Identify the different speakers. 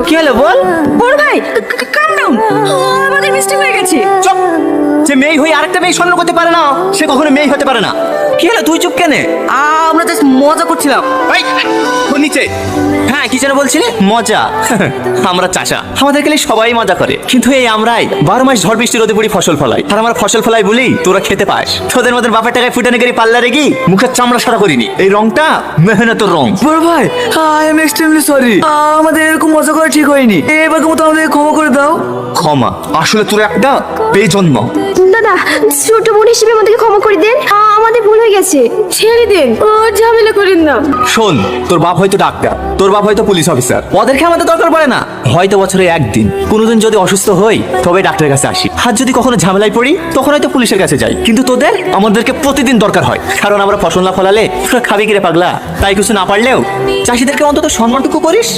Speaker 1: কি হলো বল?
Speaker 2: বড় ভাই কাম ডাউন, আমাদের মিস্টেক হয়ে গেছে।
Speaker 1: চুপ। যে মেয়ে হয়ে আরেকটা মেয়ে স্বর্ণ করতে পারে না, সে কখনো মেয়ে হতে পারে না। কি হলো, তুই চুপ কেনে?
Speaker 2: আমরা জাস্ট মজা করছিলাম।
Speaker 1: এই, ও নিচে। হ্যাঁ, কি যেন বলছিলি? মজা। আমরা চাষা, আমাদের গেলে সবাই মজা করে, কিন্তু এই আমরাই 12 মাস ঝড় বৃষ্টি রোদে পড়ি ফসল ফলাই। আর আমরা ফসল ফলাই বলি তোরা খেতে পাস। তোদের মধ্যে বাপের টাকায় ফুটানে গেড়ি পাল্লারে গি মুখের চামড়া সারা করিনি। এই রংটা মেহনতের রং।
Speaker 3: বড় ভাই, আই এম এক্সট্রিমলি সরি। আমাদের এরকম মজা করা ঠিক হয়নি। এবার মতো আমাদের ক্ষমা করে দাও।
Speaker 1: ক্ষমা? আসলে তোর একটা বেজন্ম।
Speaker 4: দাদা, ছোট বোন হিসেবে আমাদেরকে ক্ষমা করে দেন, আমাদের ভুল হয়ে গেছে। ছেড়ে দেন, ঝামেলা করেন না।
Speaker 1: শোন, তোর বাপ হয়তো ডাক্তার, তোর বাপ হয়তো পুলিশ অফিসার, ওদেরকে আমাদের দরকার পড়ে না। হয়তো বছরে একদিন কোনোদিন যদি অসুস্থ হই তবে ডাক্তারের কাছে আসি, আর যদি কখনো ঝামেলায় পড়ি তখন হয়তো পুলিশের কাছে যাই। কিন্তু তোদের আমাদেরকে প্রতিদিন দরকার হয়, কারণ আমরা ফসল না ফলালে তোরা খাবি কিরে পাগলা? তাই কিছু না পারলেও চাষিদেরকে অন্তত সম্মানটুকু করিস।